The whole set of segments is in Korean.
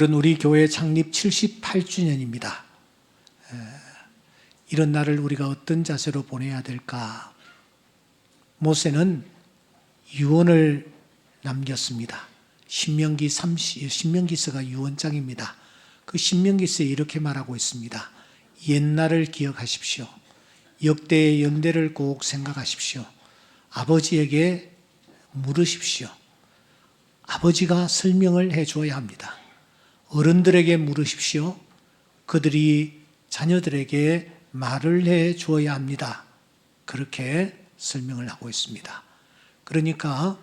오늘은 우리 교회 창립 78주년입니다. 이런 날을 우리가 어떤 자세로 보내야 될까? 모세는 유언을 남겼습니다. 신명기서가 유언장입니다. 그 신명기서에 이렇게 말하고 있습니다. 옛날을 기억하십시오. 역대의 연대를 꼭 생각하십시오. 아버지에게 물으십시오. 아버지가 설명을 해줘야 합니다. 어른들에게 물으십시오. 그들이 자녀들에게 말을 해줘야 합니다. 그렇게 설명을 하고 있습니다. 그러니까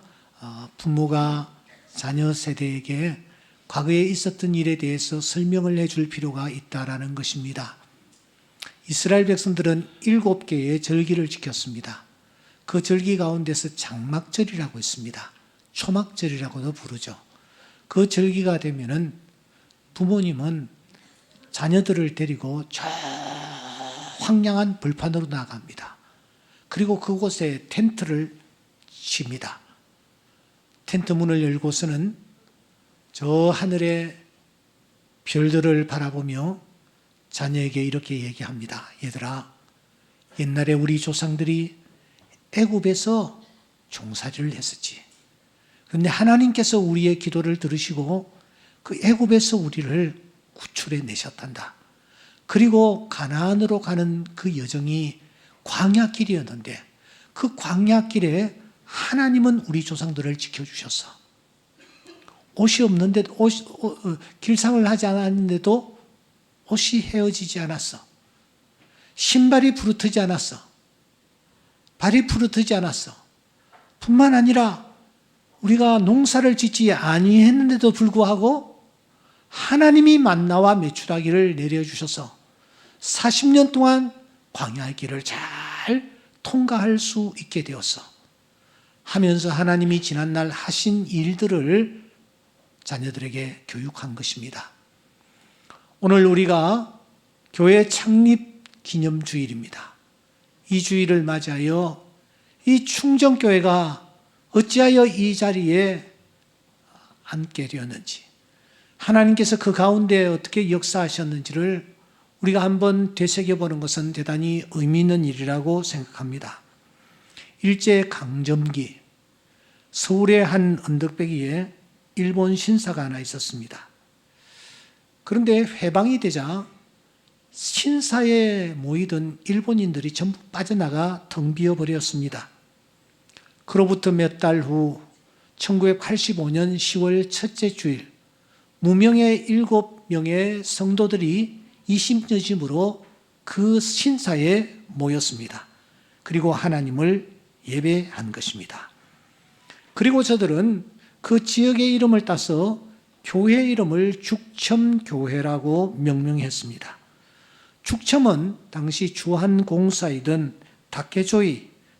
부모가 자녀 세대에게 과거에 있었던 일에 대해서 설명을 해줄 필요가 있다라는 것입니다. 이스라엘 백성들은 7개의 절기를 지켰습니다. 그 절기 가운데서 장막절이라고 있습니다. 초막절이라고도 부르죠. 그 절기가 되면은 부모님은 자녀들을 데리고 저 황량한 벌판으로 나갑니다. 그리고 그곳에 텐트를 칩니다. 텐트 문을 열고서는 저 하늘의 별들을 바라보며 자녀에게 이렇게 얘기합니다. 얘들아, 옛날에 우리 조상들이 애굽에서 종살이를 했었지. 그런데 하나님께서 우리의 기도를 들으시고 그 애굽에서 우리를 구출해 내셨단다. 그리고 가나안으로 가는 그 여정이 광야길이었는데 그 광야길에 하나님은 우리 조상들을 지켜주셨어. 옷이 없는데도 길상을 하지 않았는데도 옷이 헤어지지 않았어. 신발이 부르트지 않았어. 발이 부르트지 않았어. 뿐만 아니라 우리가 농사를 짓지 아니했는데도 불구하고 하나님이 만나와 메추라기를 내려주셔서 40년 동안 광야의 길을 잘 통과할 수 있게 되었어. 하면서 하나님이 지난날 하신 일들을 자녀들에게 교육한 것입니다. 오늘 우리가 교회 창립 기념주일입니다. 이 주일을 맞이하여 이 충정교회가 어찌하여 이 자리에 앉게 되었는지, 하나님께서 그 가운데 어떻게 역사하셨는지를 우리가 한번 되새겨보는 것은 대단히 의미 있는 일이라고 생각합니다. 일제강점기, 서울의 한 언덕배기에 일본 신사가 하나 있었습니다. 그런데 회방이 되자 신사에 모이던 일본인들이 전부 빠져나가 텅 비어버렸습니다. 그로부터 몇 달 후 1985년 10월 첫째 주일, 무명의 7명의 성도들이 이심전심으로 그 신사에 모였습니다. 그리고 하나님을 예배한 것입니다. 그리고 저들은 그 지역의 이름을 따서 교회 이름을 죽첨교회라고 명명했습니다. 죽첨은 당시 주한공사이던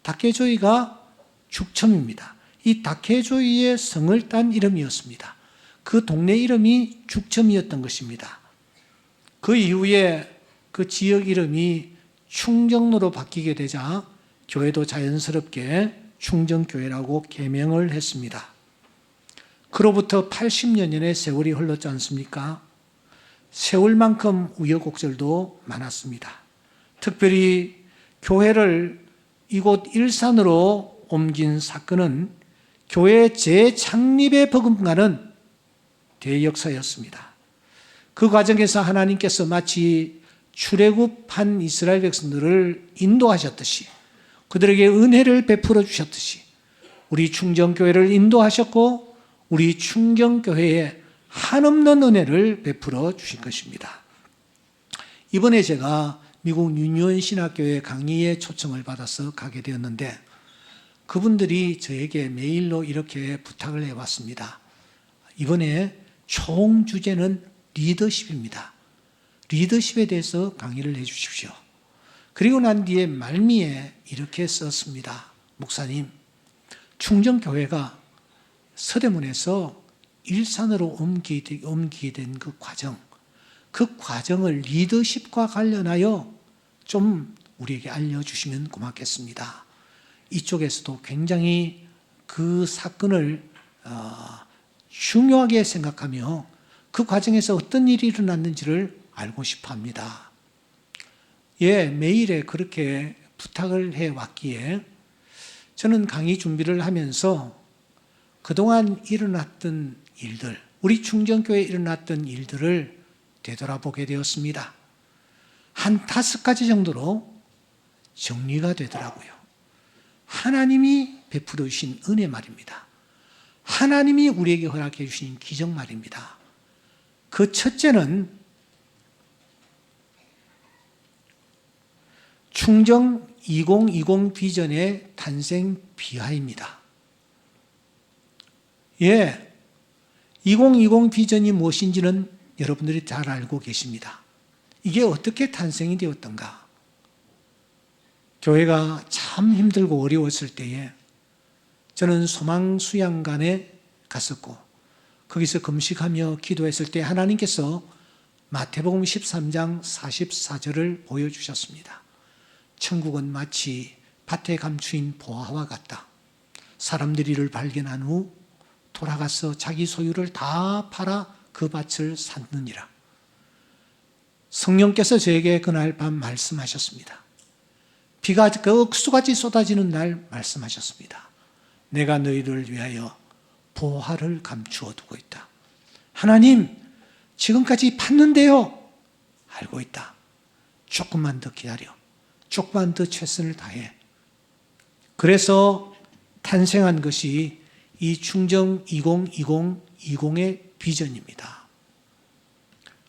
다케조이가 죽첨입니다. 이 다케조이의 성을 딴 이름이었습니다. 그 동네 이름이 죽첨이었던 것입니다. 그 이후에 그 지역 이름이 충정로로 바뀌게 되자 교회도 자연스럽게 충정교회라고 개명을 했습니다. 그로부터 80여년의 세월이 흘렀지 않습니까? 세월만큼 우여곡절도 많았습니다. 특별히 교회를 이곳 일산으로 옮긴 사건은 교회 재창립에 버금가는 대역사였습니다. 그 과정에서 하나님께서 마치 출애굽한 이스라엘 백성들을 인도하셨듯이, 그들에게 은혜를 베풀어 주셨듯이 우리 충정교회를 인도하셨고 우리 충정교회에 한없는 은혜를 베풀어 주신 것입니다. 이번에 제가 미국 유니온 신학교회 강의에 초청을 받아서 가게 되었는데 그분들이 저에게 메일로 이렇게 부탁을 해왔습니다. 이번에 총 주제는 리더십입니다. 리더십에 대해서 강의를 해 주십시오. 그리고 난 뒤에 말미에 이렇게 썼습니다. 목사님, 충정교회가 서대문에서 일산으로 옮기게 된 그 과정을 리더십과 관련하여 좀 우리에게 알려주시면 고맙겠습니다. 이쪽에서도 굉장히 그 사건을 중요하게 생각하며 그 과정에서 어떤 일이 일어났는지를 알고 싶어 합니다. 예, 매일에 그렇게 부탁을 해왔기에 저는 강의 준비를 하면서 그동안 일어났던 일들, 우리 충정교회에 일어났던 일들을 되돌아보게 되었습니다. 한 5가지 정도로 정리가 되더라고요. 하나님이 베풀어 주신 은혜 말입니다. 하나님이 우리에게 허락해 주신 기적 말입니다. 그 첫째는 충정 2020 비전의 탄생 비화입니다. 예, 2020 비전이 무엇인지는 여러분들이 잘 알고 계십니다. 이게 어떻게 탄생이 되었던가? 교회가 참 힘들고 어려웠을 때에 저는 소망수양관에 갔었고 거기서 금식하며 기도했을 때 하나님께서 마태복음 13장 44절을 보여주셨습니다. 천국은 마치 밭에 감추인 보화와 같다. 사람들이 이를 발견한 후 돌아가서 자기 소유를 다 팔아 그 밭을 샀느니라. 성령께서 저에게 그날 밤 말씀하셨습니다. 비가 억수같이 쏟아지는 날 말씀하셨습니다. 내가 너희를 위하여 보화를 감추어 두고 있다. 하나님, 지금까지 팠는데요. 알고 있다. 조금만 더 기다려. 조금만 더 최선을 다해. 그래서 탄생한 것이 이 충정 2020의 비전입니다.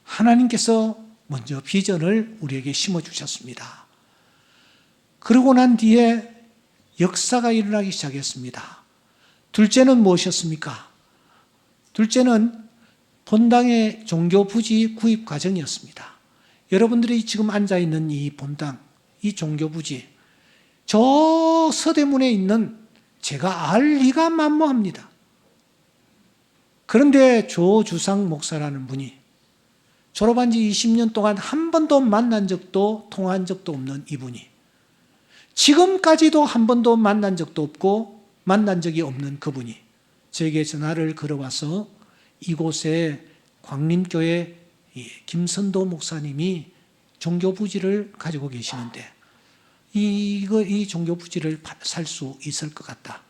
하나님께서 먼저 비전을 우리에게 심어주셨습니다. 그러고 난 뒤에 역사가 일어나기 시작했습니다. 둘째는 무엇이었습니까? 둘째는 본당의 종교 부지 구입 과정이었습니다. 여러분들이 지금 앉아있는 이 본당, 이 종교 부지, 저 서대문에 있는 제가 알 리가 만무합니다. 그런데 조주상 목사라는 분이 졸업한 지 20년 동안 한 번도 만난 적도 통화한 적도 없는 이분이 지금까지도 한 번도 만난 적도 없고 만난 적이 없는 그분이 저에게 전화를 걸어와서 이곳에 광림교회 김선도 목사님이 종교부지를 가지고 계시는데 이 종교부지를 살 수 있을 것 같다.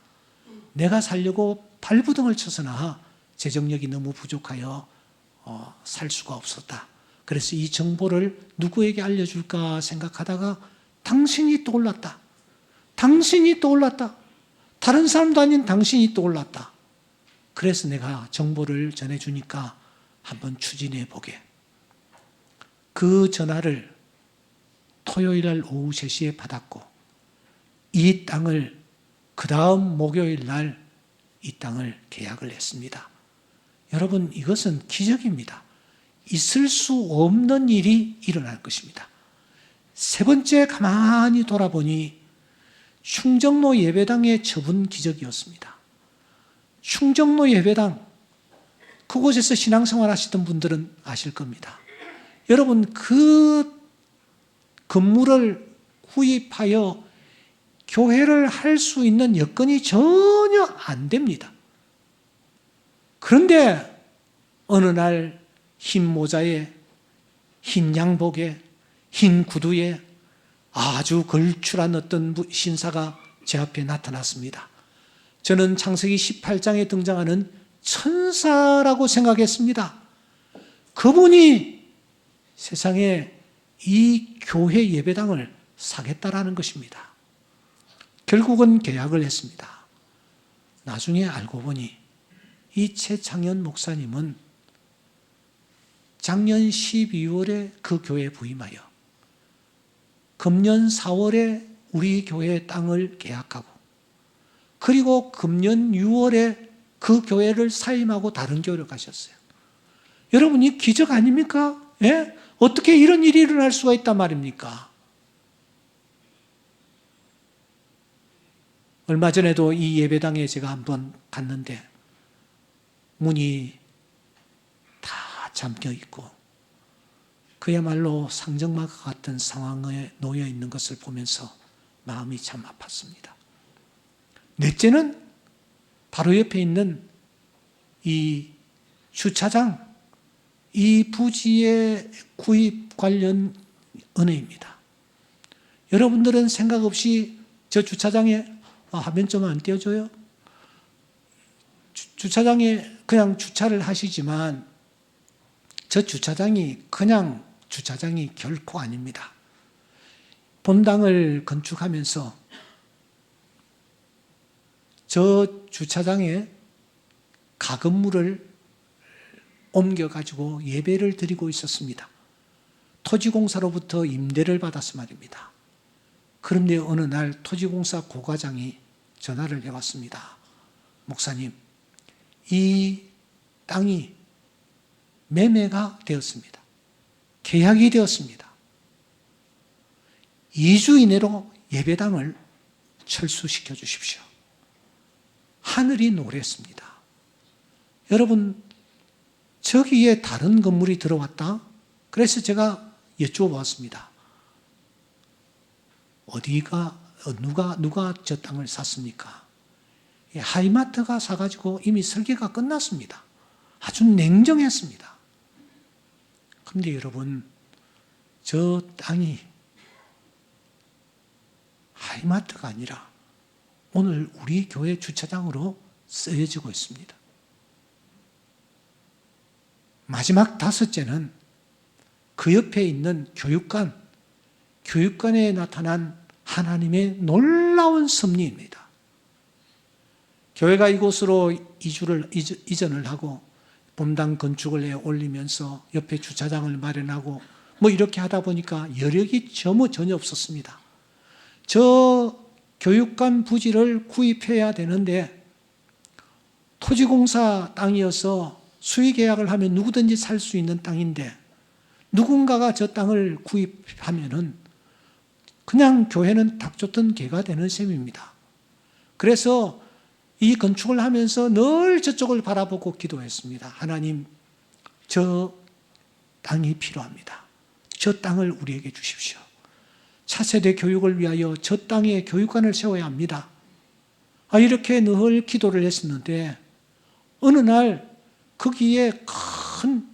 내가 살려고 발부등을 쳐서나 재정력이 너무 부족하여 살 수가 없었다. 그래서 이 정보를 누구에게 알려줄까 생각하다가 당신이 떠올랐다. 당신이 떠올랐다. 다른 사람도 아닌 당신이 떠올랐다. 그래서 내가 정보를 전해주니까 한번 추진해 보게. 그 전화를 토요일 날 오후 3시에 받았고 이 땅을 그 다음 목요일 날 이 땅을 계약을 했습니다. 여러분, 이것은 기적입니다. 있을 수 없는 일이 일어날 것입니다. 세 번째, 가만히 돌아보니 충정로 예배당의 처분 기적이었습니다. 충정로 예배당, 그곳에서 신앙생활 하시던 분들은 아실 겁니다. 여러분, 그 건물을 구입하여 교회를 할 수 있는 여건이 전혀 안 됩니다. 그런데 어느 날 흰 모자에, 흰 양복에, 흰 구두에 아주 걸출한 어떤 신사가 제 앞에 나타났습니다. 저는 창세기 18장에 등장하는 천사라고 생각했습니다. 그분이 세상에 이 교회 예배당을 사겠다라는 것입니다. 결국은 계약을 했습니다. 나중에 알고 보니 이 최창현 목사님은 작년 12월에 그 교회에 부임하여 금년 4월에 우리 교회의 땅을 계약하고 그리고 금년 6월에 그 교회를 사임하고 다른 교회로 가셨어요. 여러분, 이 기적 아닙니까? 예? 어떻게 이런 일이 일어날 수가 있단 말입니까? 얼마 전에도 이 예배당에 제가 한번 갔는데 문이 다 잠겨 있고 그야말로 상정막 같은 상황에 놓여 있는 것을 보면서 마음이 참 아팠습니다. 넷째는 바로 옆에 있는 이 주차장, 이 부지의 구입 관련 은혜입니다. 여러분들은 생각 없이 저 주차장에 화면 좀 안 띄워줘요? 주차장에 그냥 주차를 하시지만 저 주차장이 그냥 주차장이 결코 아닙니다. 본당을 건축하면서 저 주차장에 가건물을 옮겨가지고 예배를 드리고 있었습니다. 토지공사로부터 임대를 받아서 말입니다. 그런데 어느 날 토지공사 고과장이 전화를 해왔습니다. 목사님, 이 땅이 매매가 되었습니다. 계약이 되었습니다. 2주 이내로 예배당을 철수시켜 주십시오. 하늘이 노랬습니다. 여러분, 저기에 다른 건물이 들어왔다? 그래서 제가 여쭈어봤습니다. 누가 저 땅을 샀습니까? 하이마트가 사가지고 이미 설계가 끝났습니다. 아주 냉정했습니다. 그런데 여러분, 저 땅이 하이마트가 아니라 오늘 우리 교회 주차장으로 쓰여지고 있습니다. 마지막 다섯째는 그 옆에 있는 교육관에 나타난 하나님의 놀라운 섭리입니다. 교회가 이곳으로 이전을 하고 본당 건축을 해 올리면서 옆에 주차장을 마련하고 이렇게 하다 보니까 여력이 전혀 없었습니다. 저 교육관 부지를 구입해야 되는데 토지공사 땅이어서 수의계약을 하면 누구든지 살 수 있는 땅인데 누군가가 저 땅을 구입하면은 그냥 교회는 닭 쫓던 개가 되는 셈입니다. 그래서 이 건축을 하면서 늘 저쪽을 바라보고 기도했습니다. 하나님, 저 땅이 필요합니다. 저 땅을 우리에게 주십시오. 차세대 교육을 위하여 저 땅에 교육관을 세워야 합니다. 이렇게 늘 기도를 했었는데 어느 날 거기에 큰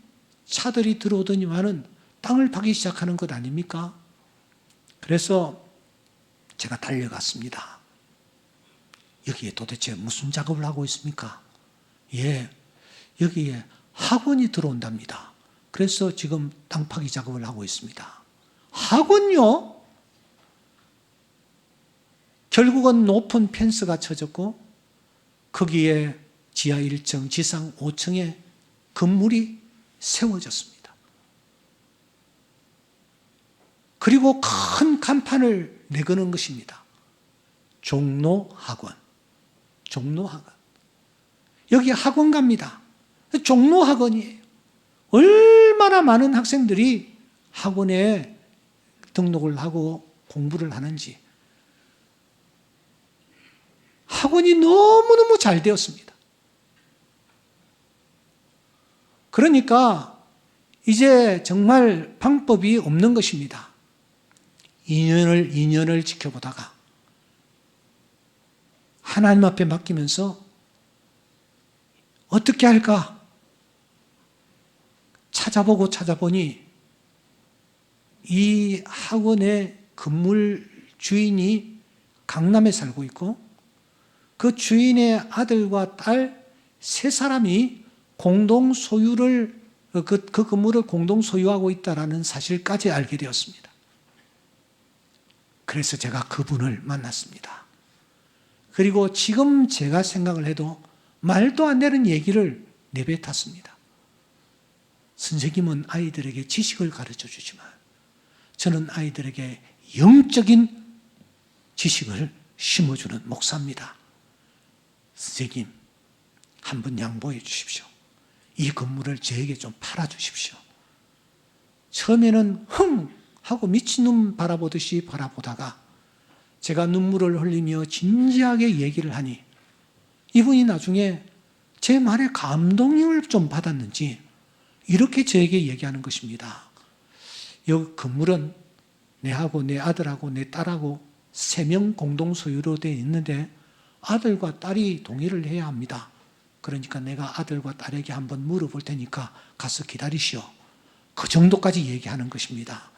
차들이 들어오더니만은 땅을 파기 시작하는 것 아닙니까? 그래서 제가 달려갔습니다. 여기에 도대체 무슨 작업을 하고 있습니까? 여기에 학원이 들어온답니다. 그래서 지금 땅 파기 작업을 하고 있습니다. 학원요? 결국은 높은 펜스가 쳐졌고 거기에 지하 1층, 지상 5층의 건물이 세워졌습니다. 그리고 큰 간판을 내거는 것입니다. 종로학원. 여기 학원 갑니다. 종로학원이에요. 얼마나 많은 학생들이 학원에 등록을 하고 공부를 하는지. 학원이 너무너무 잘 되었습니다. 그러니까 이제 정말 방법이 없는 것입니다. 2년을 지켜보다가 하나님 앞에 맡기면서 어떻게 할까? 찾아보니 이 학원의 건물 주인이 강남에 살고 있고 그 주인의 아들과 딸 세 사람이 공동 소유를 그 건물을 공동 소유하고 있다는 사실까지 알게 되었습니다. 그래서 제가 그분을 만났습니다. 그리고 지금 제가 생각을 해도 말도 안 되는 얘기를 내뱉었습니다. 선생님은 아이들에게 지식을 가르쳐 주지만 저는 아이들에게 영적인 지식을 심어주는 목사입니다. 선생님, 한번 양보해 주십시오. 이 건물을 저에게 좀 팔아주십시오. 처음에는 하고 미친놈 바라보듯이 바라보다가 제가 눈물을 흘리며 진지하게 얘기를 하니 이분이 나중에 제 말에 감동을 좀 받았는지 이렇게 저에게 얘기하는 것입니다. 이 건물은 내하고 내 아들하고 내 딸하고 3명 공동 소유로 되어 있는데 아들과 딸이 동의를 해야 합니다. 그러니까 내가 아들과 딸에게 한번 물어볼 테니까 가서 기다리시오. 그 정도까지 얘기하는 것입니다.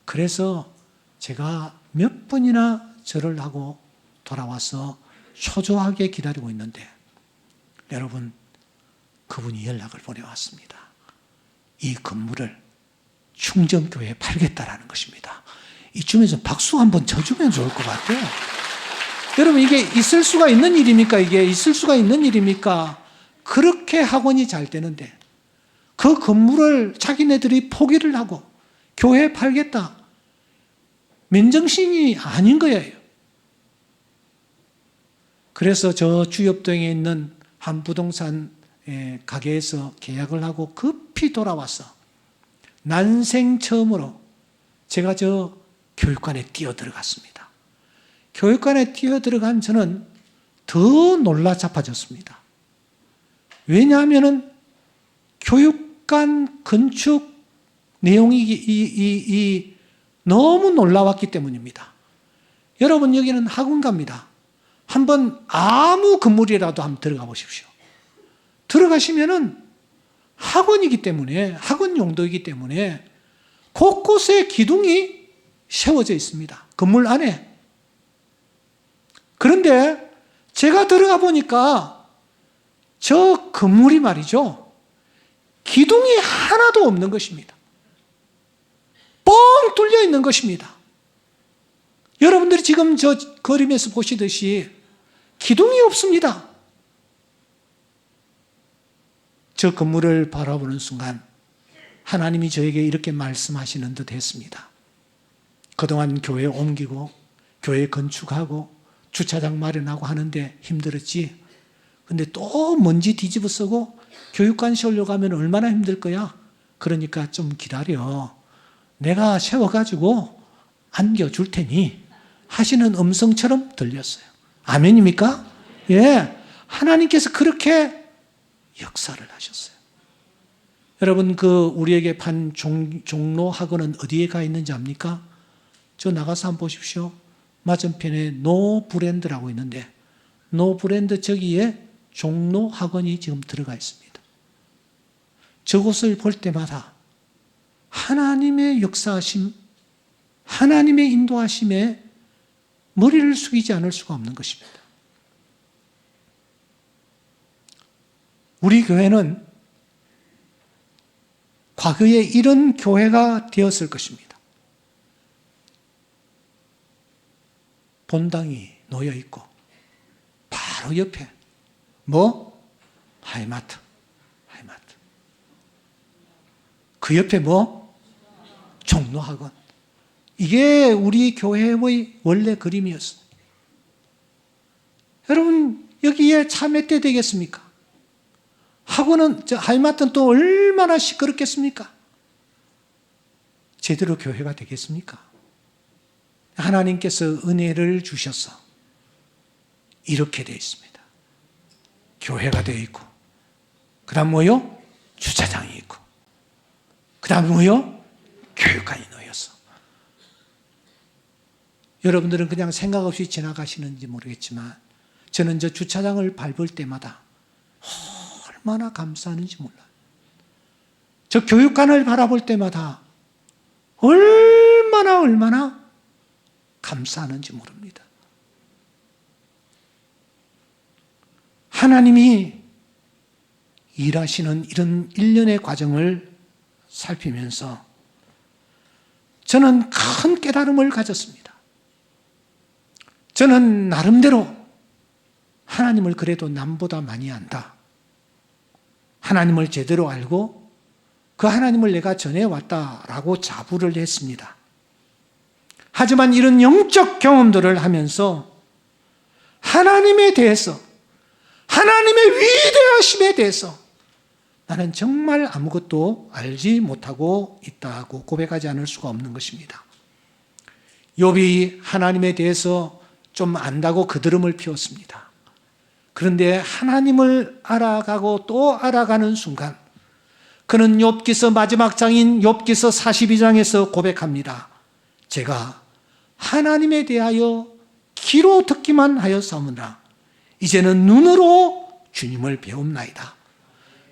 그래서 제가 몇 번이나 절을 하고 돌아와서 초조하게 기다리고 있는데 여러분, 그분이 연락을 보내왔습니다. 이 건물을 충정교회에 팔겠다라는 것입니다. 이쯤에서 박수 한번 쳐주면 좋을 것 같아요. 여러분, 이게 있을 수가 있는 일입니까? 이게 있을 수가 있는 일입니까? 그렇게 학원이 잘 되는데 그 건물을 자기네들이 포기를 하고 교회에 팔겠다. 맨정신이 아닌 거예요. 그래서 저 주엽동에 있는 한 부동산 가게에서 계약을 하고 급히 돌아와서 난생 처음으로 제가 저 교육관에 뛰어 들어갔습니다. 교육관에 뛰어 들어간 저는 더 놀라 자빠졌습니다. 왜냐하면 교육관 건축 내용이 너무 놀라웠기 때문입니다. 여러분, 여기는 학원가입니다. 한번 아무 건물이라도 한번 들어가 보십시오. 들어가시면은 학원이기 때문에, 학원 용도이기 때문에 곳곳에 기둥이 세워져 있습니다. 건물 안에. 그런데 제가 들어가 보니까 저 건물이 말이죠, 기둥이 하나도 없는 것입니다. 뻥 뚫려 있는 것입니다. 여러분들이 지금 저 그림에서 보시듯이 기둥이 없습니다. 저 건물을 바라보는 순간 하나님이 저에게 이렇게 말씀하시는 듯 했습니다. 그동안 교회 옮기고 교회 건축하고 주차장 마련하고 하는데 힘들었지. 근데 또 먼지 뒤집어 쓰고 교육관 세우려고 하면 얼마나 힘들 거야. 그러니까 좀 기다려. 내가 세워가지고 안겨줄 테니 하시는 음성처럼 들렸어요. 아멘입니까? 예. 하나님께서 그렇게 역사를 하셨어요. 여러분, 우리에게 판 종로 학원은 어디에 가 있는지 압니까? 저 나가서 한번 보십시오. 맞은편에 노 브랜드라고 있는데 노 브랜드 저기에 종로 학원이 지금 들어가 있습니다. 저곳을 볼 때마다 하나님의 역사하심, 하나님의 인도하심에 머리를 숙이지 않을 수가 없는 것입니다. 우리 교회는 과거에 이런 교회가 되었을 것입니다. 본당이 놓여 있고 바로 옆에 하이마트. 그 옆에 종로학원. 이게 우리 교회의 원래 그림이었어요. 여러분, 여기에 차 몇 대 되겠습니까? 하이마트는 또 얼마나 시끄럽겠습니까? 제대로 교회가 되겠습니까? 하나님께서 은혜를 주셔서 이렇게 되어 있습니다. 교회가 되어 있고, 그 다음 주차장이 있고, 그 다음 교육관이 놓여서. 여러분들은 그냥 생각 없이 지나가시는지 모르겠지만 저는 저 주차장을 밟을 때마다 얼마나 감사하는지 몰라요. 저 교육관을 바라볼 때마다 얼마나 감사하는지 모릅니다. 하나님이 일하시는 이런 일련의 과정을 살피면서 저는 큰 깨달음을 가졌습니다. 저는 나름대로 하나님을 그래도 남보다 많이 안다. 하나님을 제대로 알고 그 하나님을 내가 전해왔다라고 자부를 했습니다. 하지만 이런 영적 경험들을 하면서 하나님에 대해서, 하나님의 위대하심에 대해서 나는 정말 아무것도 알지 못하고 있다고 고백하지 않을 수가 없는 것입니다. 욥이 하나님에 대해서 좀 안다고 그드름을 피웠습니다. 그런데 하나님을 알아가고 또 알아가는 순간 그는 욥기서 마지막 장인 욥기서 42장에서 고백합니다. 제가 하나님에 대하여 귀로 듣기만 하였사오나 이제는 눈으로 주님을 배웁나이다.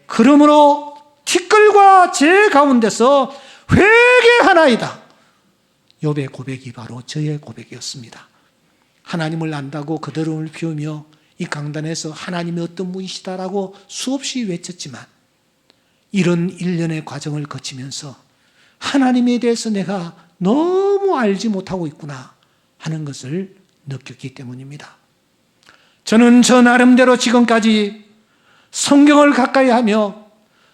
그러므로 티끌과 재 가운데서 회개하나이다. 욥의 고백이 바로 저의 고백이었습니다. 하나님을 안다고 그들을 비우며 이 강단에서 하나님이 어떤 분이시다라고 수없이 외쳤지만 이런 일련의 과정을 거치면서 하나님에 대해서 내가 너무 알지 못하고 있구나 하는 것을 느꼈기 때문입니다. 저는 저 나름대로 지금까지 성경을 가까이 하며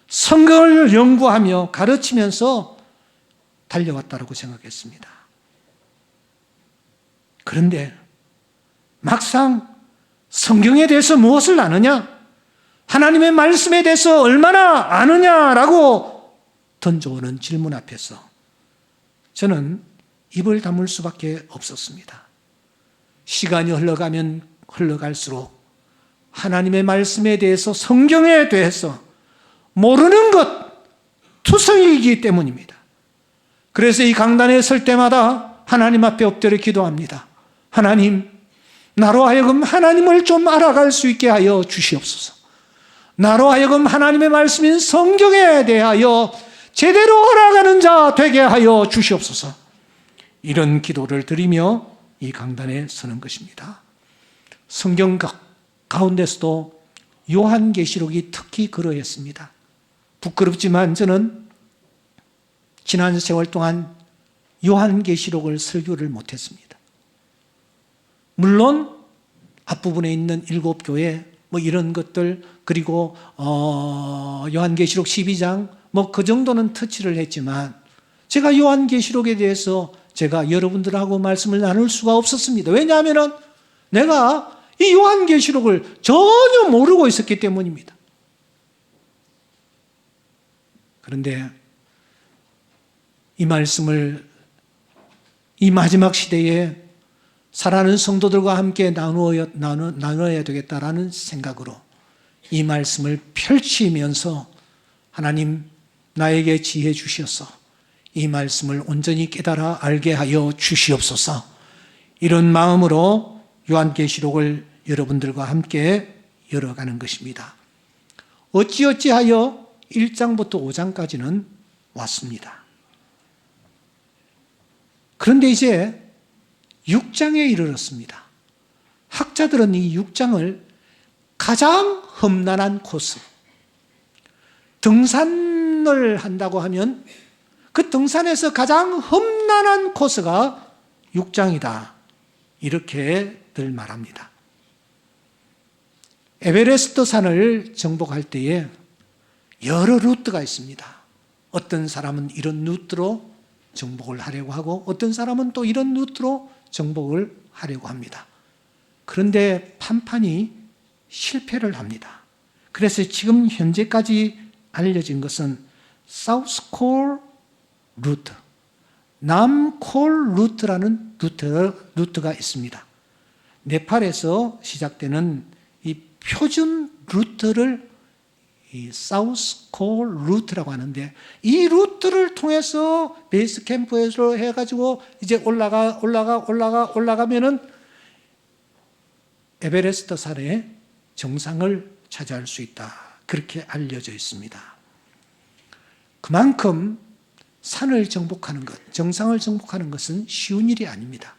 성경을 연구하며 가르치면서 달려왔다고 생각했습니다. 그런데 막상 성경에 대해서 무엇을 아느냐? 하나님의 말씀에 대해서 얼마나 아느냐라고 던져오는 질문 앞에서 저는 입을 다물 수밖에 없었습니다. 시간이 흘러가면 흘러갈수록 하나님의 말씀에 대해서 성경에 대해서 모르는 것 투성이기 때문입니다. 그래서 이 강단에 설 때마다 하나님 앞에 엎드려 기도합니다. 하나님, 나로 하여금 하나님을 좀 알아갈 수 있게 하여 주시옵소서. 나로 하여금 하나님의 말씀인 성경에 대하여 제대로 알아가는 자 되게 하여 주시옵소서. 이런 기도를 드리며 이 강단에 서는 것입니다. 성경 가운데서도 요한계시록이 특히 그러했습니다. 부끄럽지만 저는 지난 세월 동안 요한계시록을 설교를 못했습니다. 물론 앞부분에 있는 7교회 뭐 이런 것들 그리고 요한계시록 12장 뭐 그 정도는 터치를 했지만 제가 요한계시록에 대해서 제가 여러분들하고 말씀을 나눌 수가 없었습니다. 왜냐하면 내가 이 요한계시록을 전혀 모르고 있었기 때문입니다. 그런데 이 말씀을 이 마지막 시대에 살아가는 성도들과 함께 나누어야 되겠다라는 생각으로 이 말씀을 펼치면서 하나님 나에게 지혜 주셔서 이 말씀을 온전히 깨달아 알게 하여 주시옵소서. 이런 마음으로 요한계시록을 여러분들과 함께 열어가는 것입니다. 어찌어찌하여 1장부터 5장까지는 왔습니다. 그런데 이제 6장에 이르렀습니다. 학자들은 이 6장을 가장 험난한 코스, 등산을 한다고 하면 그 등산에서 가장 험난한 코스가 6장이다. 이렇게들 말합니다. 에베레스트 산을 정복할 때에 여러 루트가 있습니다. 어떤 사람은 이런 루트로 정복을 하려고 하고 어떤 사람은 또 이런 루트로 정복을 하려고 합니다. 그런데 판판이 실패를 합니다. 그래서 지금 현재까지 알려진 것은 사우스콜 루트, 남콜 루트라는 루트가 있습니다. 네팔에서 시작되는 이 표준 루트를 이 사우스콜 루트라고 하는데 이 루트를 통해서 베이스 캠프에서 해가지고 이제 올라가면은 에베레스트 산의 정상을 차지할 수 있다. 그렇게 알려져 있습니다. 그만큼 산을 정복하는 것, 정상을 정복하는 것은 쉬운 일이 아닙니다.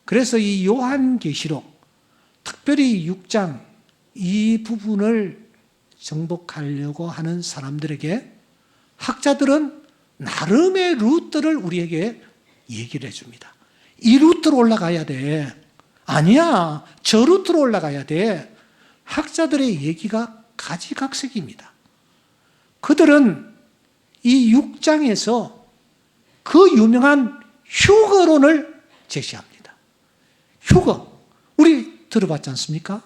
그래서 이 요한계시록, 특별히 6장 이 부분을 정복하려고 하는 사람들에게 학자들은 나름의 루트를 우리에게 얘기를 해줍니다. 이 루트로 올라가야 돼. 아니야, 저 루트로 올라가야 돼. 학자들의 얘기가 가지각색입니다. 그들은 이 6장에서 그 유명한 휴거론을 제시합니다. 휴거, 우리 들어봤지 않습니까?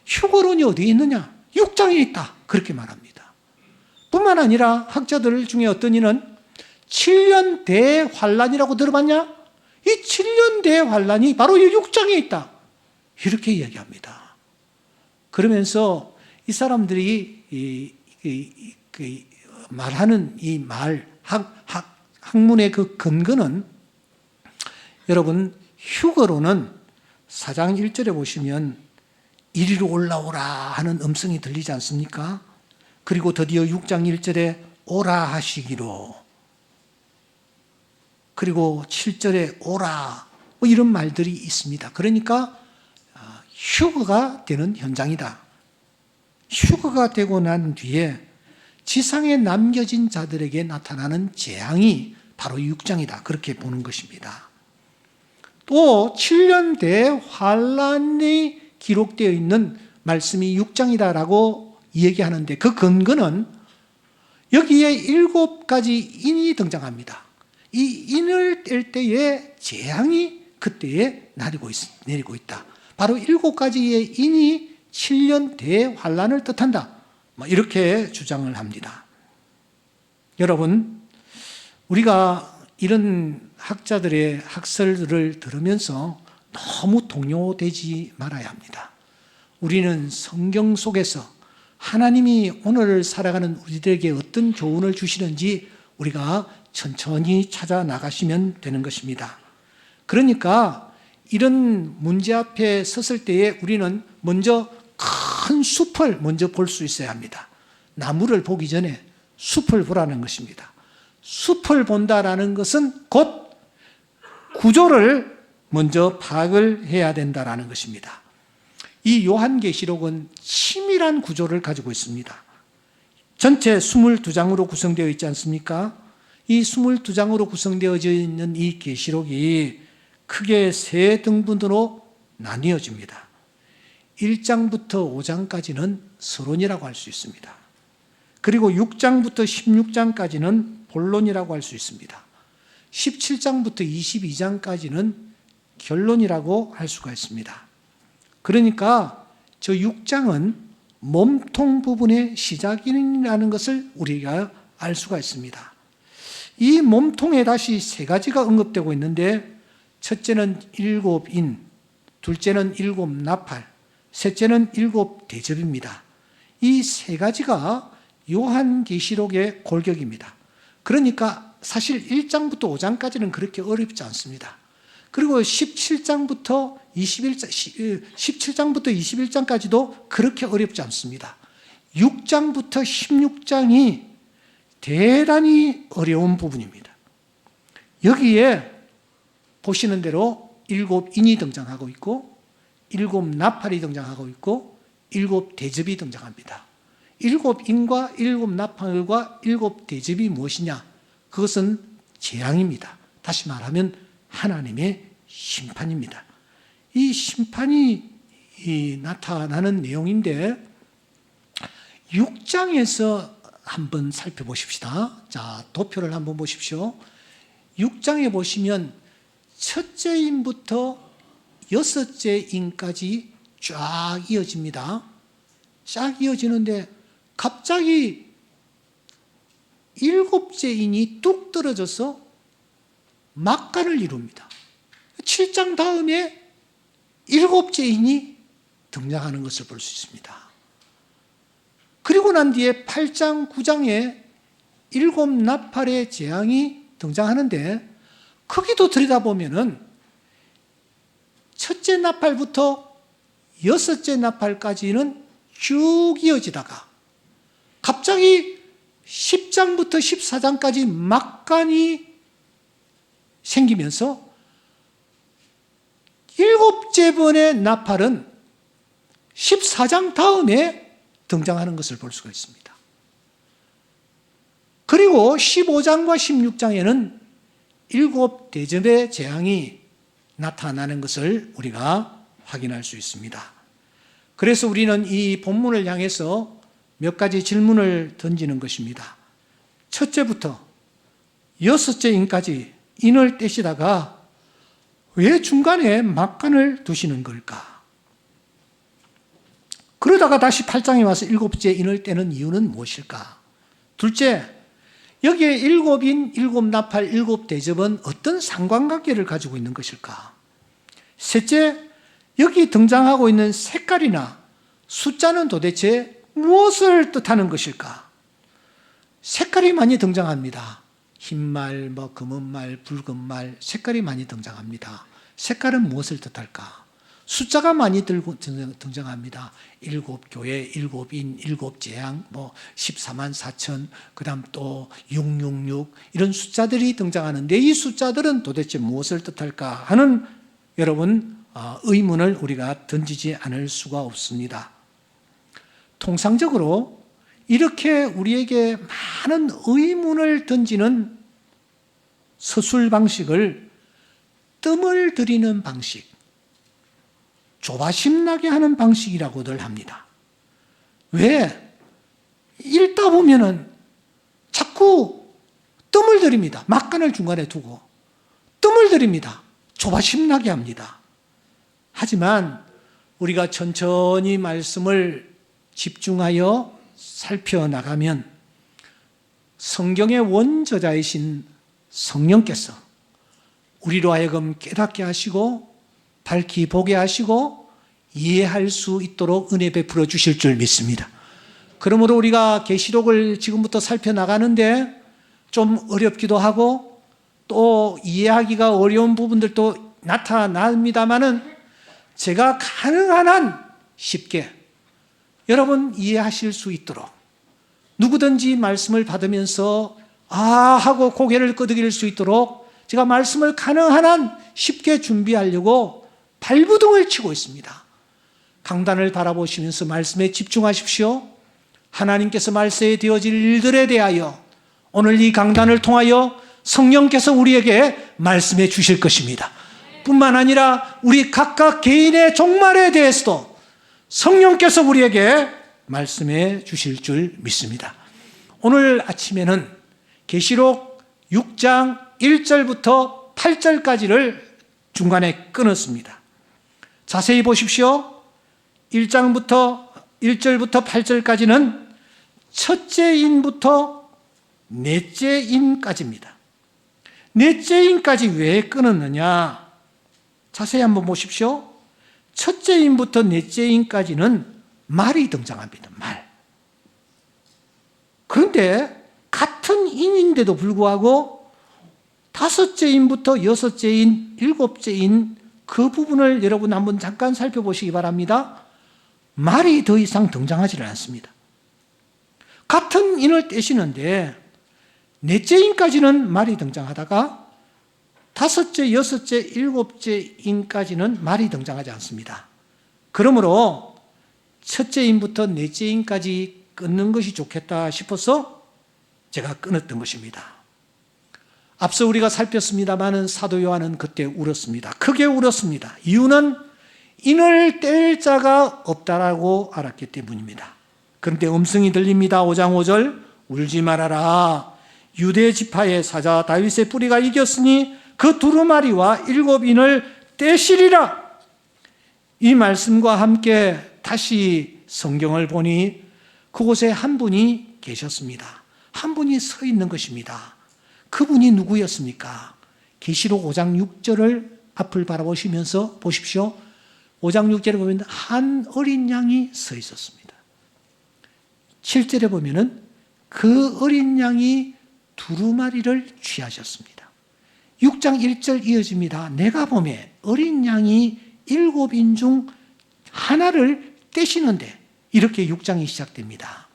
휴거론이 어디에 있느냐? 6장에 있다. 그렇게 말합니다. 뿐만 아니라 학자들 중에 어떤 이는 7년 대환란이라고 들어봤냐? 이 7년 대환란이 바로 이 6장에 있다. 이렇게 이야기합니다. 그러면서 이 사람들이 말하는 이 학문의 그 근거는 여러분 휴거로는 4장 1절에 보시면 이리로 올라오라 하는 음성이 들리지 않습니까? 그리고 드디어 6장 1절에 오라 하시기로, 그리고 7절에 오라, 뭐 이런 말들이 있습니다. 그러니까 휴거가 되는 현장이다. 휴거가 되고 난 뒤에 지상에 남겨진 자들에게 나타나는 재앙이 바로 6장이다. 그렇게 보는 것입니다. 또 7년 대환란이 기록되어 있는 말씀이 6장이다라고 얘기하는데, 그 근거는 여기에 7가지 인이 등장합니다. 이 인을 뗄 때의 재앙이 그때에 내리고 있다. 바로 7가지의 인이 7년 대환란을 뜻한다. 이렇게 주장을 합니다. 여러분, 우리가 이런 학자들의 학설을 들으면서 너무 동요되지 말아야 합니다. 우리는 성경 속에서 하나님이 오늘 살아가는 우리들에게 어떤 교훈을 주시는지 우리가 천천히 찾아 나가시면 되는 것입니다. 그러니까 이런 문제 앞에 섰을 때에 우리는 먼저 큰 숲을 먼저 볼 수 있어야 합니다. 나무를 보기 전에 숲을 보라는 것입니다. 숲을 본다라는 것은 곧 구조를 먼저 파악을 해야 된다라는 것입니다. 이 요한계시록은 치밀한 구조를 가지고 있습니다. 전체 22장으로 구성되어 있지 않습니까? 이 22장으로 구성되어 있는 이 계시록이 크게 세 등분으로 나뉘어집니다. 1장부터 5장까지는 서론이라고 할 수 있습니다. 그리고 6장부터 16장까지는 본론이라고 할 수 있습니다. 17장부터 22장까지는 결론이라고 할 수가 있습니다. 그러니까 저 6장은 몸통 부분의 시작이라는 것을 우리가 알 수가 있습니다. 이 몸통에 다시 세 가지가 언급되고 있는데, 첫째는 7인, 둘째는 7나팔, 셋째는 7대접입니다. 이 세 가지가 요한계시록의 골격입니다. 그러니까 사실 1장부터 5장까지는 그렇게 어렵지 않습니다. 그리고 17장부터 21장까지도 그렇게 어렵지 않습니다. 6장부터 16장이 대단히 어려운 부분입니다. 여기에 보시는 대로 7인이 등장하고 있고 7나팔이 등장하고 있고 7대접이 등장합니다. 7인과 7나팔과 7대접이 무엇이냐? 그것은 재앙입니다. 다시 말하면 하나님의 심판입니다. 이 심판이 나타나는 내용인데 6장에서 한번 살펴보십시다. 자, 도표를 한번 보십시오. 6장에 보시면 첫째 인부터 여섯째 인까지 쫙 이어집니다. 쫙 이어지는데 갑자기 7째 인이 뚝 떨어져서 막간을 이룹니다. 7장 다음에 7째 인이 등장하는 것을 볼 수 있습니다. 그리고 난 뒤에 8장, 9장에 7나팔의 재앙이 등장하는데, 거기도 들여다보면은 첫째 나팔부터 여섯째 나팔까지는 쭉 이어지다가 갑자기 10장부터 14장까지 막간이 생기면서 7째 번의 나팔은 14장 다음에 등장하는 것을 볼 수가 있습니다. 그리고 15장과 16장에는 7대접의 재앙이 나타나는 것을 우리가 확인할 수 있습니다. 그래서 우리는 이 본문을 향해서 몇 가지 질문을 던지는 것입니다. 첫째부터 여섯째 인까지 인을 떼시다가 왜 중간에 막간을 두시는 걸까? 그러다가 다시 8장에 와서 7째 인을 떼는 이유는 무엇일까? 둘째, 여기에 7인, 7나팔, 7대접은 어떤 상관관계를 가지고 있는 것일까? 셋째, 여기 등장하고 있는 색깔이나 숫자는 도대체 무엇을 뜻하는 것일까? 색깔이 많이 등장합니다. 흰말, 금은말, 붉은말, 색깔이 많이 등장합니다. 색깔은 무엇을 뜻할까? 숫자가 많이 등장합니다. 7교회, 7인, 7재앙, 14만 4천, 그 다음 또 666, 이런 숫자들이 등장하는데 이 숫자들은 도대체 무엇을 뜻할까 하는 여러분 의문을 우리가 던지지 않을 수가 없습니다. 통상적으로 이렇게 우리에게 많은 의문을 던지는 서술 방식을 뜸을 들이는 방식, 조바심 나게 하는 방식이라고들 합니다. 왜? 읽다 보면은 자꾸 뜸을 들입니다. 막간을 중간에 두고 뜸을 들입니다. 조바심 나게 합니다. 하지만 우리가 천천히 말씀을 집중하여 살펴나가면 성경의 원저자이신 성령께서 우리로 하여금 깨닫게 하시고 밝히 보게 하시고 이해할 수 있도록 은혜 베풀어 주실 줄 믿습니다. 그러므로 우리가 계시록을 지금부터 살펴나가는데 좀 어렵기도 하고 또 이해하기가 어려운 부분들도 나타납니다만은 제가 가능한 한 쉽게 여러분 이해하실 수 있도록 누구든지 말씀을 받으면서 하고 고개를 끄덕일 수 있도록 제가 말씀을 가능한 한 쉽게 준비하려고 발부둥을 치고 있습니다. 강단을 바라보시면서 말씀에 집중하십시오. 하나님께서 말씀에 되어질 일들에 대하여 오늘 이 강단을 통하여 성령께서 우리에게 말씀해 주실 것입니다. 뿐만 아니라 우리 각각 개인의 종말에 대해서도 성령께서 우리에게 말씀해 주실 줄 믿습니다. 오늘 아침에는 계시록 6장 1절부터 8절까지를 중간에 끊었습니다. 자세히 보십시오. 1절부터 8절까지는 첫째 인부터 넷째 인까지입니다. 넷째 인까지 왜 끊었느냐? 자세히 한번 보십시오. 첫째 인부터 넷째 인까지는 말이 등장합니다. 말. 그런데 같은 인인데도 불구하고 다섯째 인부터 여섯째 인, 일곱째 인 그 부분을 여러분 한번 잠깐 살펴보시기 바랍니다. 말이 더 이상 등장하지 않습니다. 같은 인을 떼시는데 넷째 인까지는 말이 등장하다가 다섯째, 여섯째, 일곱째 인까지는 말이 등장하지 않습니다. 그러므로 첫째 인부터 넷째 인까지 끊는 것이 좋겠다 싶어서 제가 끊었던 것입니다. 앞서 우리가 살폈습니다마는 사도 요한은 그때 울었습니다. 크게 울었습니다. 이유는 인을 뗄 자가 없다라고 알았기 때문입니다. 그런데 음성이 들립니다. 5장 5절 울지 말아라. 유대 지파의 사자 다윗의 뿌리가 이겼으니 그 두루마리와 7인을 떼시리라. 이 말씀과 함께 다시 성경을 보니 그곳에 한 분이 계셨습니다. 한 분이 서 있는 것입니다. 그분이 누구였습니까? 계시록 5장 6절을 앞을 바라보시면서 보십시오. 5장 6절에 보면 한 어린 양이 서 있었습니다. 7절에 보면은 그 어린 양이 두루마리를 취하셨습니다. 6장 1절 이어집니다. 내가 보매 어린 양이 7인 중 하나를 떼시는데 이렇게 6장이 시작됩니다.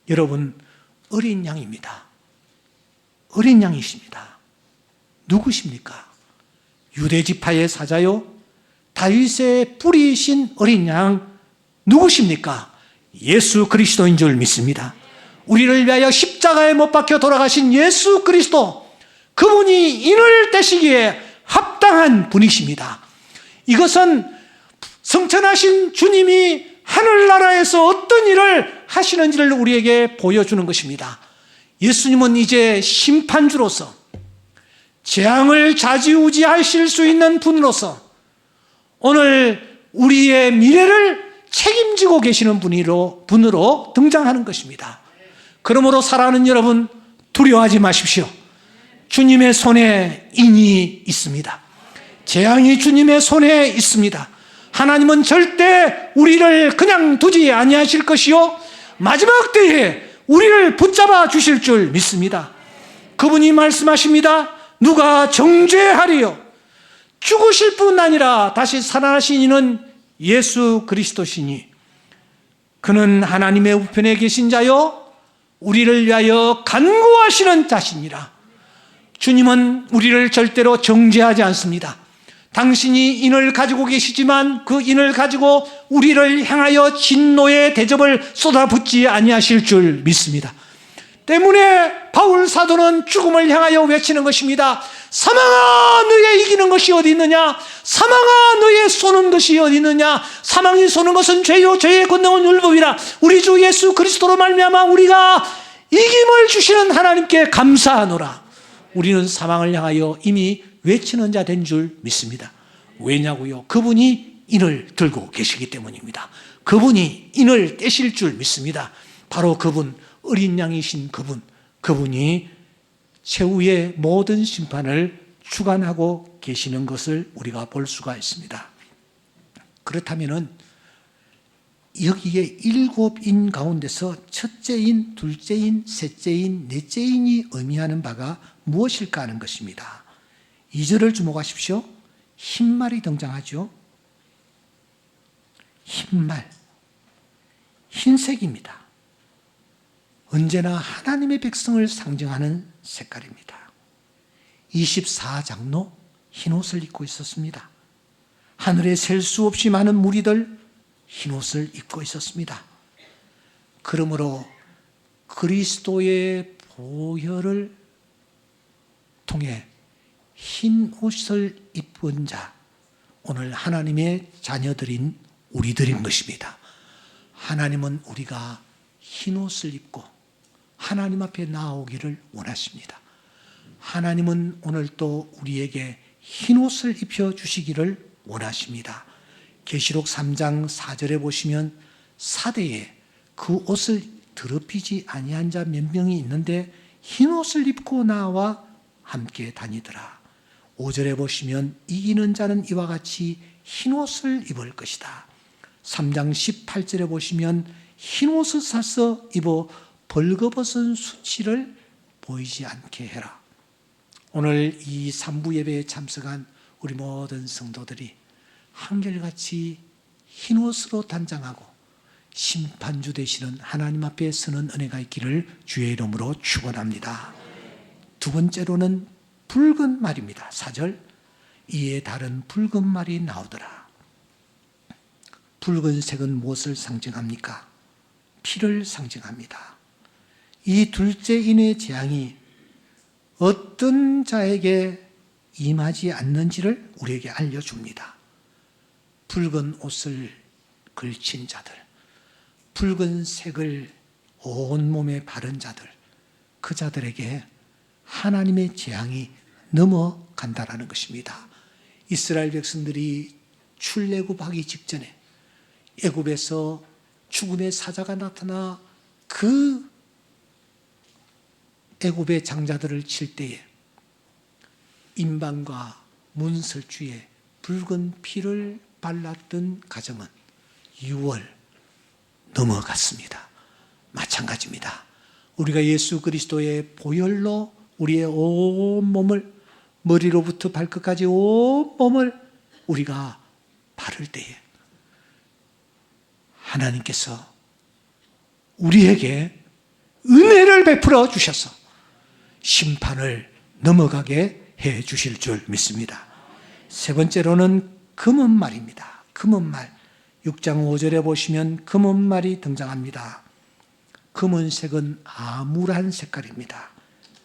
여러분, 어린 양입니다. 어린 양이십니다. 누구십니까? 유대지파의 사자요? 다윗의 뿌리이신 어린 양 누구십니까? 예수 그리스도인 줄 믿습니다. 우리를 위하여 십자가에 못 박혀 돌아가신 예수 그리스도, 그분이 인을 떼시기에 합당한 분이십니다. 이것은 성천하신 주님이 하늘나라에서 어떤 일을 하시는지를 우리에게 보여주는 것입니다. 예수님은 이제 심판주로서 재앙을 좌지우지하실 수 있는 분으로서 오늘 우리의 미래를 책임지고 계시는 분으로 등장하는 것입니다. 그러므로 사랑하는 여러분, 두려워하지 마십시오. 주님의 손에 인이 있습니다. 재앙이 주님의 손에 있습니다. 하나님은 절대 우리를 그냥 두지 아니하실 것이요 마지막 때에 우리를 붙잡아 주실 줄 믿습니다. 그분이 말씀하십니다. 누가 정죄하리요? 죽으실 뿐 아니라 다시 살아나신 이는 예수 그리스도시니 그는 하나님의 우편에 계신 자요 우리를 위하여 간구하시는 자시니라. 주님은 우리를 절대로 정죄하지 않습니다. 당신이 인을 가지고 계시지만 그 인을 가지고 우리를 향하여 진노의 대접을 쏟아붓지 아니하실 줄 믿습니다. 때문에 바울 사도는 죽음을 향하여 외치는 것입니다. 사망아 너의 이기는 것이 어디 있느냐? 사망아 너의 쏘는 것이 어디 있느냐? 사망이 쏘는 것은 죄요 죄의 권능은 율법이라. 우리 주 예수 그리스도로 말미암아 우리가 이김을 주시는 하나님께 감사하노라. 우리는 사망을 향하여 이미 외치는 자 된 줄 믿습니다. 왜냐고요? 그분이 인을 들고 계시기 때문입니다. 그분이 인을 떼실 줄 믿습니다. 바로 그분, 어린 양이신 그분이 최후의 모든 심판을 주관하고 계시는 것을 우리가 볼 수가 있습니다. 그렇다면은 여기에 7인 가운데서 첫째인, 둘째인, 셋째인, 넷째인이 의미하는 바가 무엇일까 하는 것입니다. 2절을 주목하십시오. 흰말이 등장하죠. 흰말, 흰색입니다. 언제나 하나님의 백성을 상징하는 색깔입니다. 24장로 흰옷을 입고 있었습니다. 하늘에 셀 수 없이 많은 무리들 흰옷을 입고 있었습니다. 그러므로 그리스도의 보혈을 통해 흰 옷을 입은 자, 오늘 하나님의 자녀들인 우리들인 것입니다. 하나님은 우리가 흰 옷을 입고 하나님 앞에 나오기를 원하십니다. 하나님은 오늘 또 우리에게 흰 옷을 입혀 주시기를 원하십니다. 계시록 3장 4절에 보시면 사대에 그 옷을 더럽히지 아니한 자 몇 명이 있는데 흰 옷을 입고 나와 함께 다니더라. 5절에 보시면 이기는 자는 이와 같이 흰 옷을 입을 것이다. 3장 18절에 보시면 흰 옷을 사서 입어 벌거벗은 수치를 보이지 않게 해라. 오늘 이 3부 예배에 참석한 우리 모든 성도들이 한결같이 흰 옷으로 단장하고 심판주 되시는 하나님 앞에 서는 은혜가 있기를 주의 이름으로 축원합니다. 두 번째로는 붉은 말입니다. 4절, 이에 다른 붉은 말이 나오더라. 붉은색은 무엇을 상징합니까? 피를 상징합니다. 이 둘째인의 재앙이 어떤 자에게 임하지 않는지를 우리에게 알려줍니다. 붉은 옷을 걸친 자들, 붉은색을 온몸에 바른 자들, 그 자들에게 하나님의 재앙이 넘어간다라는 것입니다. 이스라엘 백성들이 출애굽하기 직전에 애굽에서 죽음의 사자가 나타나 그 애굽의 장자들을 칠 때에 인방과 문설주에 붉은 피를 발랐던 가정은 6월 넘어갔습니다. 마찬가지입니다. 우리가 예수 그리스도의 보혈로 우리의 온몸을 머리로부터 발끝까지 온몸을 우리가 바를 때에 하나님께서 우리에게 은혜를 베풀어 주셔서 심판을 넘어가게 해 주실 줄 믿습니다. 세 번째로는 금은말입니다. 금은말. 6장 5절에 보시면 금은말이 등장합니다. 금은색은 암울한 색깔입니다.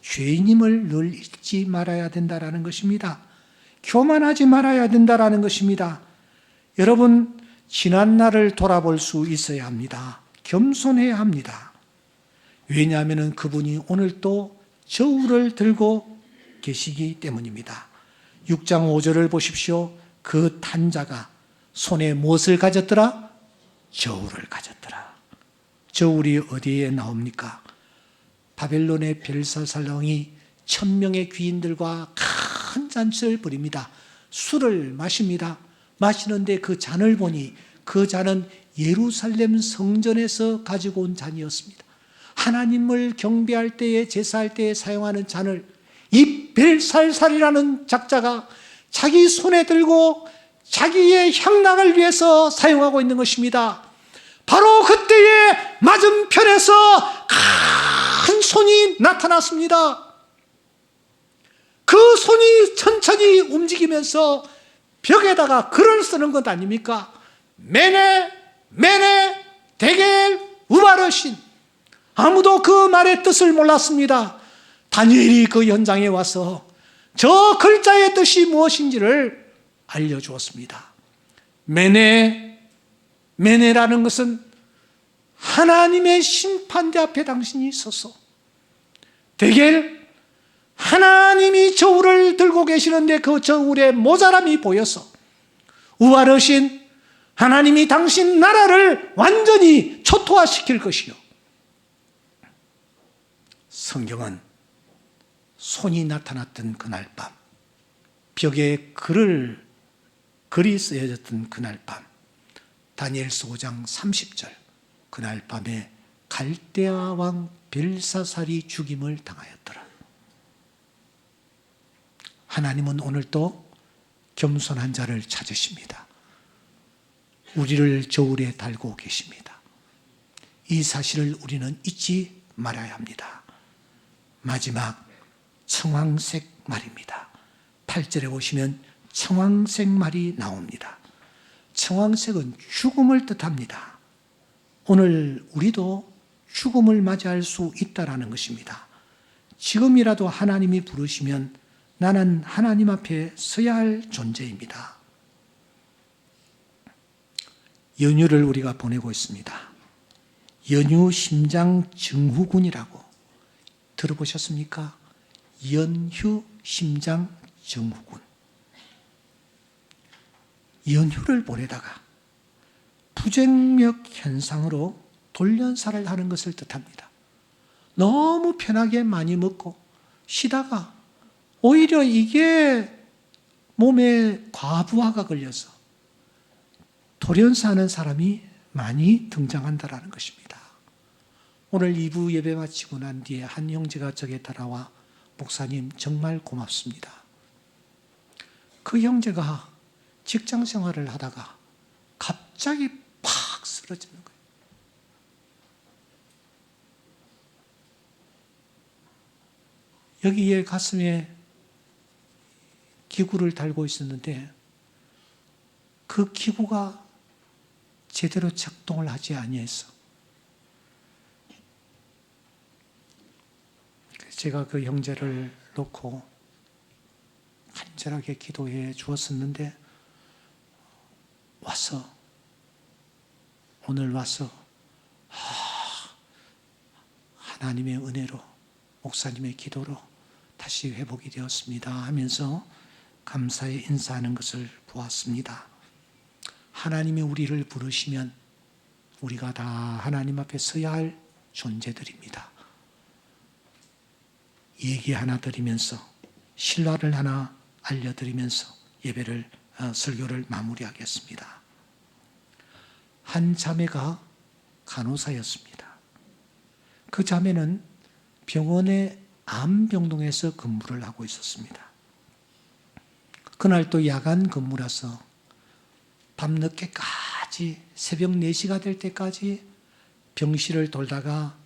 죄인임을 늘 잊지 말아야 된다라는 것입니다. 교만하지 말아야 된다라는 것입니다. 여러분, 지난 날을 돌아볼 수 있어야 합니다. 겸손해야 합니다. 왜냐하면 그분이 오늘 또 저울을 들고 계시기 때문입니다. 6장 5절을 보십시오. 그 탄자가 손에 무엇을 가졌더라? 저울을 가졌더라. 저울이 어디에 나옵니까? 바벨론의 벨사살 왕이 1000명의 귀인들과 큰 잔치를 벌입니다. 술을 마십니다. 마시는데 그 잔을 보니 그 잔은 예루살렘 성전에서 가지고 온 잔이었습니다. 하나님을 경배할 때에 제사할 때에 사용하는 잔을 이 벨살살이라는 작자가 자기 손에 들고 자기의 향락을 위해서 사용하고 있는 것입니다. 바로 그때에 맞은편에서 큰 손이 나타났습니다. 그 손이 천천히 움직이면서 벽에다가 글을 쓰는 것 아닙니까? 메네 메네 데겔 우바르신. 아무도 그 말의 뜻을 몰랐습니다. 다니엘이 그 현장에 와서 저 글자의 뜻이 무엇인지를 알려주었습니다. 메네라는 것은 하나님의 심판대 앞에 당신이 서서, 데겔, 하나님이 저울을 들고 계시는데 그 저울에 모자람이 보여서, 우바르신, 하나님이 당신 나라를 완전히 초토화시킬 것이요. 성경은 손이 나타났던 그날 밤, 벽에 글이 쓰여졌던 그날 밤, 다니엘서 5장 30절, 그날 밤에 갈대아 왕 벨사살이 죽임을 당하였더라. 하나님은 오늘도 겸손한 자를 찾으십니다. 우리를 저울에 달고 계십니다. 이 사실을 우리는 잊지 말아야 합니다. 마지막 청황색 말입니다. 8절에 보시면 청황색 말이 나옵니다. 청황색은 죽음을 뜻합니다. 오늘 우리도 죽음을 맞이할 수 있다라는 것입니다. 지금이라도 하나님이 부르시면 나는 하나님 앞에 서야 할 존재입니다. 연휴를 우리가 보내고 있습니다. 연휴 심장 증후군이라고 들어보셨습니까? 연휴 심장 증후군. 연휴를 보내다가 부정맥 현상으로 돌연사를 하는 것을 뜻합니다. 너무 편하게 많이 먹고 쉬다가 오히려 이게 몸에 과부하가 걸려서 돌연사하는 사람이 많이 등장한다라는 것입니다. 오늘 2부 예배 마치고 난 뒤에 한 형제가 저게 따라와, 목사님 정말 고맙습니다. 그 형제가 직장 생활을 하다가 갑자기 팍 쓰러지는 거예요. 여기에 가슴에 기구를 달고 있었는데 그 기구가 제대로 작동을 하지 아니해서 제가 그 형제를 놓고 간절하게 기도해 주었었는데 오늘 와서 하나님의 은혜로 목사님의 기도로 다시 회복이 되었습니다 하면서 감사의 인사하는 것을 보았습니다. 하나님이 우리를 부르시면 우리가 다 하나님 앞에 서야 할 존재들입니다. 얘기 하나 드리면서, 실화를 하나 알려드리면서 설교를 마무리하겠습니다. 한 자매가 간호사였습니다. 그 자매는 병원의 암병동에서 근무를 하고 있었습니다. 그날 또 야간 근무라서 밤늦게까지, 새벽 4시가 될 때까지 병실을 돌다가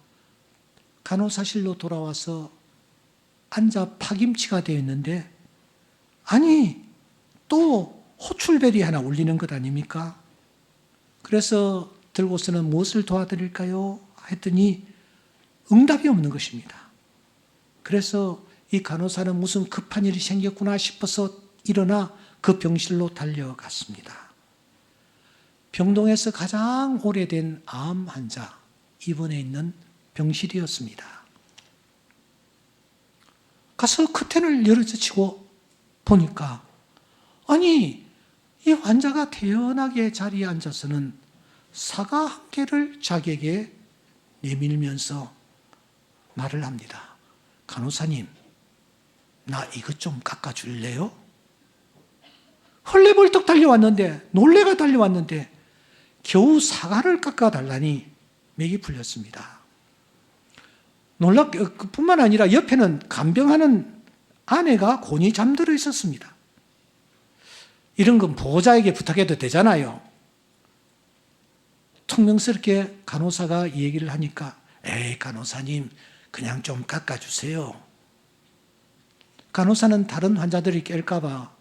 간호사실로 돌아와서 앉아 파김치가 되어 있는데, 아니 또 호출벨이 하나 울리는 것 아닙니까? 그래서 들고서는 무엇을 도와드릴까요? 했더니 응답이 없는 것입니다. 그래서 이 간호사는 무슨 급한 일이 생겼구나 싶어서 일어나 그 병실로 달려갔습니다. 병동에서 가장 오래된 암 환자 입원해 있는 병실이었습니다. 가서 커튼을 열어젖히고 보니까, 아니 이 환자가 태연하게 자리에 앉아서는 사과 한 개를 자기에게 내밀면서 말을 합니다. 간호사님, 나 이것 좀 깎아줄래요? 헐레벌떡 달려왔는데, 놀래가 달려왔는데 겨우 사과를 깎아달라니 맥이 풀렸습니다. 뿐만 아니라 옆에는 간병하는 아내가 곤히 잠들어 있었습니다. 이런 건 보호자에게 부탁해도 되잖아요. 퉁명스럽게 간호사가 이 얘기를 하니까 에이 간호사님 그냥 좀 깎아주세요. 간호사는 다른 환자들이 깰까 봐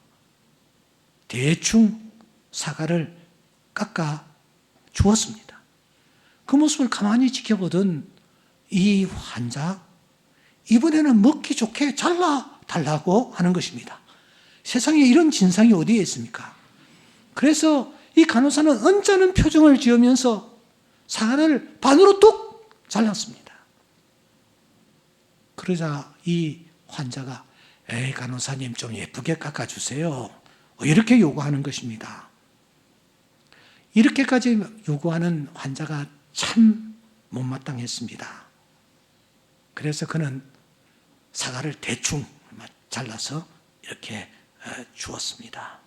대충 사과를 깎아 주었습니다. 그 모습을 가만히 지켜보던 이 환자, 이번에는 먹기 좋게 잘라달라고 하는 것입니다. 세상에 이런 진상이 어디에 있습니까? 그래서 이 간호사는 언짢은 표정을 지으면서 사과를 반으로 뚝 잘랐습니다. 그러자 이 환자가 에이 간호사님 좀 예쁘게 깎아주세요. 이렇게 요구하는 것입니다. 이렇게까지 요구하는 환자가 참 못마땅했습니다. 그래서 그는 사과를 대충 잘라서 이렇게 주었습니다.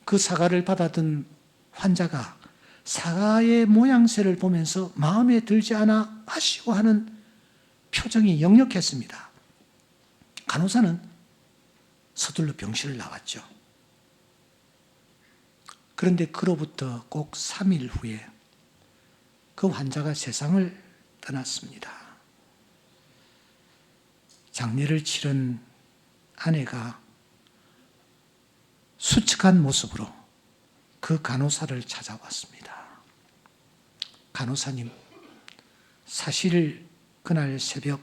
그 사과를 받아든 환자가 사과의 모양새를 보면서 마음에 들지 않아 아쉬워하는 표정이 역력했습니다. 간호사는 서둘러 병실을 나왔죠. 그런데 그로부터 꼭 3일 후에 그 환자가 세상을 떠났습니다. 장례를 치른 아내가 수척한 모습으로 그 간호사를 찾아왔습니다. 간호사님, 사실 그날 새벽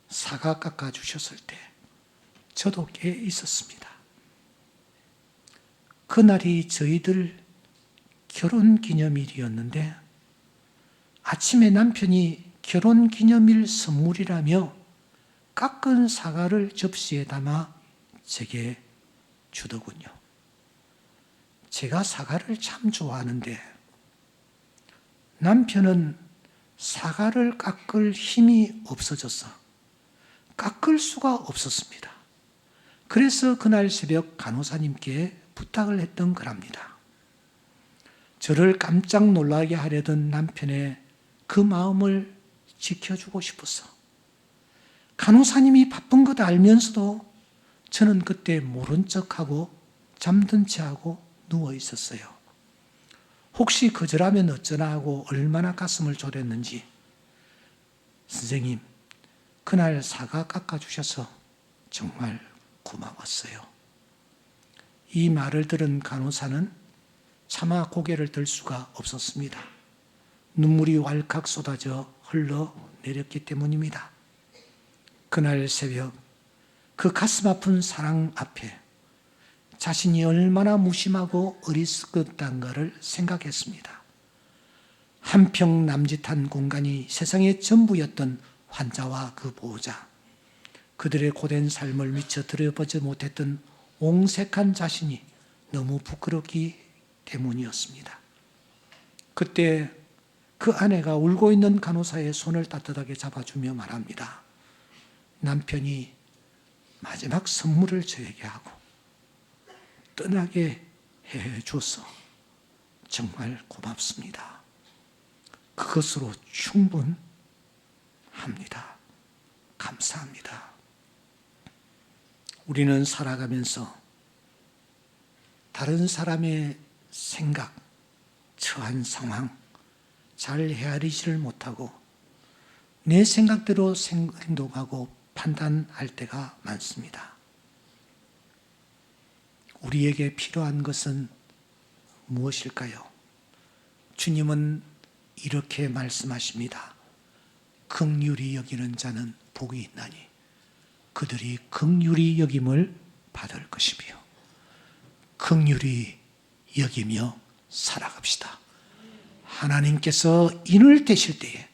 사과 깎아주셨을 때 저도 깨 있었습니다. 그날이 저희들 결혼기념일이었는데 아침에 남편이 결혼기념일 선물이라며 깎은 사과를 접시에 담아 제게 주더군요. 제가 사과를 참 좋아하는데 남편은 사과를 깎을 힘이 없어져서 깎을 수가 없었습니다. 그래서 그날 새벽 간호사님께 부탁을 했던 거랍니다. 저를 깜짝 놀라게 하려던 남편의 그 마음을 지켜주고 싶어서 간호사님이 바쁜 것 알면서도 저는 그때 모른 척하고 잠든 채 하고 누워 있었어요. 혹시 거절하면 어쩌나 하고 얼마나 가슴을 졸였는지 선생님, 그날 사과 깎아주셔서 정말 고마웠어요. 이 말을 들은 간호사는 차마 고개를 들 수가 없었습니다. 눈물이 왈칵 쏟아져 흘러내렸기 때문입니다. 그날 새벽 그 가슴 아픈 사랑 앞에 자신이 얼마나 무심하고 어리석었단가를 생각했습니다. 한평 남짓한 공간이 세상의 전부였던 환자와 그 보호자, 그들의 고된 삶을 미처 들여보지 못했던 옹색한 자신이 너무 부끄럽기 때문이었습니다. 그때 그 아내가 울고 있는 간호사의 손을 따뜻하게 잡아주며 말합니다. 남편이 마지막 선물을 저에게 하고 떠나게 해줘서 정말 고맙습니다. 그것으로 충분합니다. 감사합니다. 우리는 살아가면서 다른 사람의 생각, 처한 상황 잘 헤아리지를 못하고 내 생각대로 행동하고 판단할 때가 많습니다. 우리에게 필요한 것은 무엇일까요? 주님은 이렇게 말씀하십니다. 긍휼히 여기는 자는 복이 있나니 그들이 긍휼히 여김을 받을 것이며 긍휼히 여기며 살아갑시다. 하나님께서 인을 되실 때에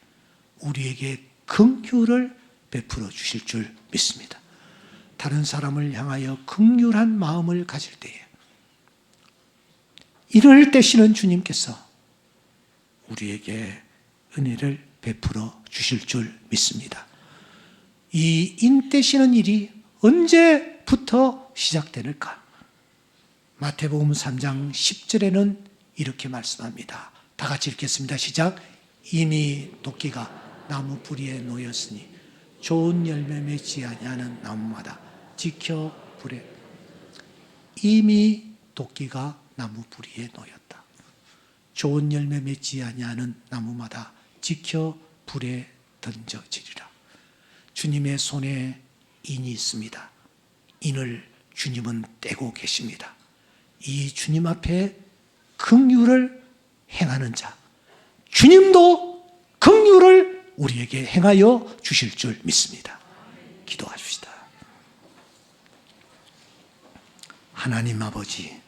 우리에게 긍휼을 베풀어 주실 줄 믿습니다. 다른 사람을 향하여 긍휼한 마음을 가질 때에 이를 되시는 주님께서 우리에게 은혜를 베풀어 주실 줄 믿습니다. 이 인되시는 일이 언제부터 시작되는가? 마태복음 3장 10절에는 이렇게 말씀합니다. 다 같이 읽겠습니다. 시작. 이미 도끼가 나무 뿌리에 놓였으니 좋은 열매 맺지 아니하는 나무마다 지켜 불에. 이미 도끼가 나무 뿌리에 놓였다. 좋은 열매 맺지 아니하는 나무마다 지켜 불에 던져지리라. 주님의 손에 인이 있습니다. 인을 주님은 떼고 계십니다. 이 주님 앞에 긍휼을 행하는 자, 주님도 긍휼을 우리에게 행하여 주실 줄 믿습니다. 기도하십시다. 하나님 아버지,